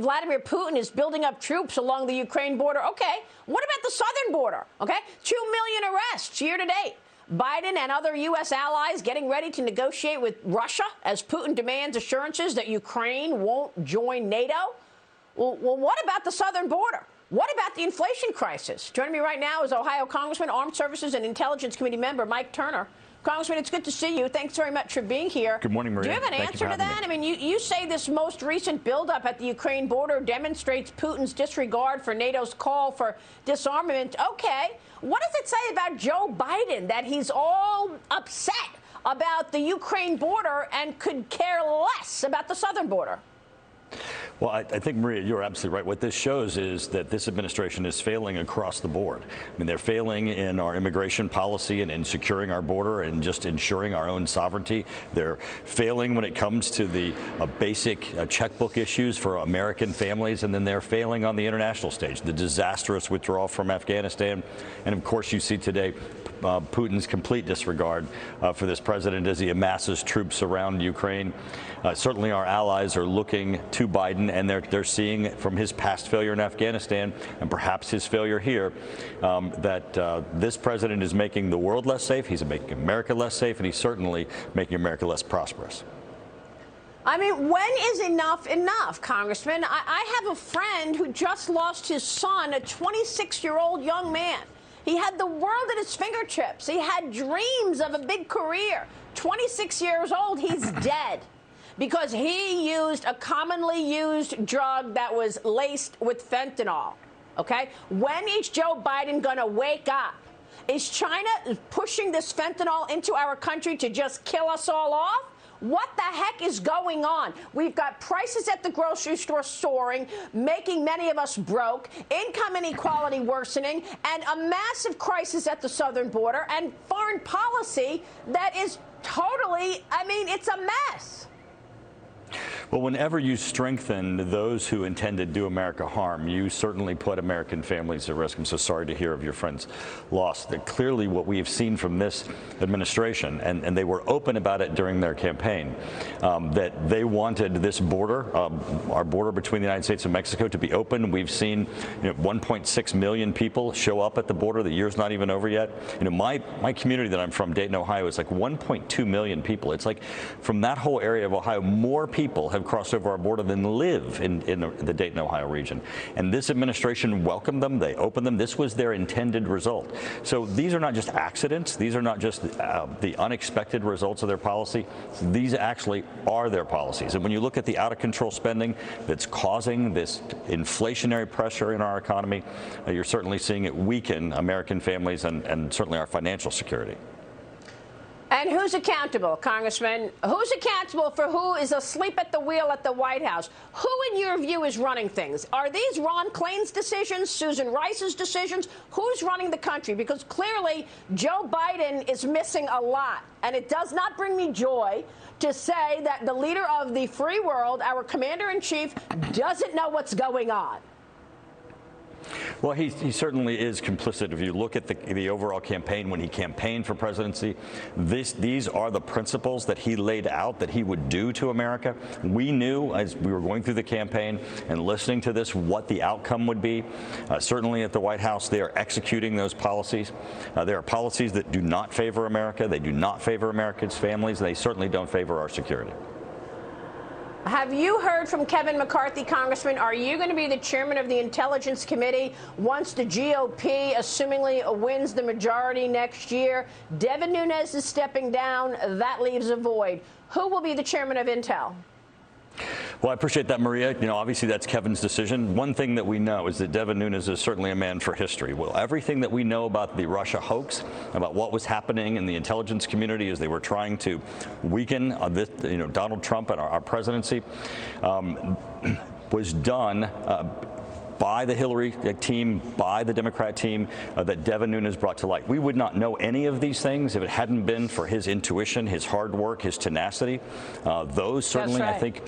Vladimir Putin is building up troops along the Ukraine border. Okay, what about the southern border? Okay, 2 million arrests year to date. Biden and other U.S. allies getting ready to negotiate with Russia as Putin demands assurances that Ukraine won't join NATO. Well, what about the southern border? What about the inflation crisis? Joining me right now is Ohio Congressman, Armed Services and Intelligence Committee member Mike Turner. Congressman, it's good to see you. Thanks very much for being here. Good morning, Maria. Do you have an answer to that? I mean, you say this most recent buildup at the Ukraine border demonstrates Putin's disregard for NATO's call for disarmament. Okay. What does it say about Joe Biden that he's all upset about the Ukraine border and could care less about the southern border? Well, I think, Maria, you're absolutely right. What this shows is that this administration is failing across the board. I mean, they're failing in our immigration policy and in securing our border and just ensuring our own sovereignty. They're failing when it comes to the basic checkbook issues for American families, and then they're failing on the international stage, the disastrous withdrawal from Afghanistan. And, of course, you see today Putin's complete disregard for this president as he amasses troops around Ukraine. Certainly our allies are looking to Biden, and they're seeing from his past failure in Afghanistan and perhaps his failure here that this president is making the world less safe, he's making America less safe, and he's certainly making America less prosperous. I mean, when is enough, Congressman? I have a friend who just lost his son, a 26-year-old young man. He had the world at his fingertips. He had dreams of a big career. 26 years old, he's dead because he used a commonly used drug that was laced with fentanyl. Okay? When is Joe Biden going to wake up? Is China pushing this fentanyl into our country to just kill us all off? What the heck is going on? We've got prices at the grocery store soaring, making many of us broke, income inequality worsening, and a massive crisis at the southern border, and foreign policy that is totally, I mean, it's a mess. Well, whenever you strengthen those who intend to do America harm, you certainly put American families at risk. I'm so sorry to hear of your friend's loss. That clearly what we have seen from this administration, and they were open about it during their campaign, that they wanted this border, our border between the United States and Mexico, to be open. We've seen 1.6 million people show up at the border. The year's not even over yet. My community that I'm from, Dayton, Ohio, is like 1.2 million people. It's like from that whole area of Ohio, more people have crossed over our border than live in the Dayton, Ohio region. And this administration welcomed them. They opened them. This was their intended result. So these are not just accidents. These are not just the unexpected results of their policy. These actually are their policies. And when you look at the out-of-control spending that's causing this inflationary pressure in our economy, you're certainly seeing it weaken American families and certainly our financial security. And who's accountable, Congressman? Who's accountable for who is asleep at the wheel at the White House? Who, in your view, is running things? Are these Ron Klain's decisions, Susan Rice's decisions? Who's running the country? Because clearly Joe Biden is missing a lot. And it does not bring me joy to say that the leader of the free world, our commander-in-chief, doesn't know what's going on. Well, he certainly is complicit. If you look at the overall campaign, when he campaigned for presidency, these are the principles that he laid out that he would do to America. We knew as we were going through the campaign and listening to this what the outcome would be. Certainly at the White House, they are executing those policies. There are policies that do not favor America. They do not favor Americans' families. They certainly don't favor our security. Have you heard from Kevin McCarthy, Congressman? Are you going to be the chairman of the Intelligence Committee once the GOP assumingly wins the majority next year? Devin Nunes is stepping down. That leaves a void. Who will be the chairman of Intel? Well, I appreciate that, Maria. Obviously that's Kevin's decision. One thing that we know is that Devin Nunes is certainly a man for history. Well, everything that we know about the Russia hoax, about what was happening in the intelligence community as they were trying to weaken Donald Trump and our presidency, was done by the Hillary team, by the Democrat team that Devin Nunes brought to light. We would not know any of these things if it hadn't been for his intuition, his hard work, his tenacity. Those certainly, I think,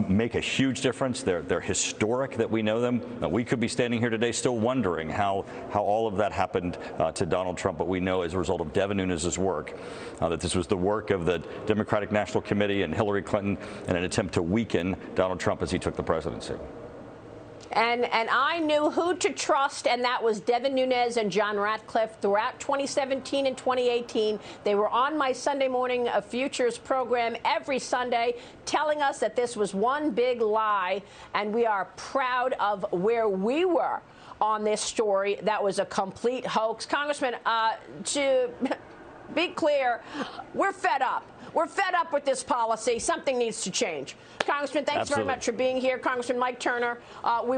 make a huge difference. They're historic that we know them. We could be standing here today still wondering how all of that happened to Donald Trump, but we know as a result of Devin Nunes' work that this was the work of the Democratic National Committee and Hillary Clinton in an attempt to weaken Donald Trump as he took the presidency. And I knew who to trust, and that was Devin Nunes and John Ratcliffe throughout 2017 and 2018. They were on my Sunday morning futures program every Sunday, telling us that this was one big lie, and we are proud of where we were on this story. That was a complete hoax. Congressman, to be clear, we're fed up. We're fed up with this policy. Something needs to change. Congressman, thanks very much for being here. Congressman Mike Turner, we will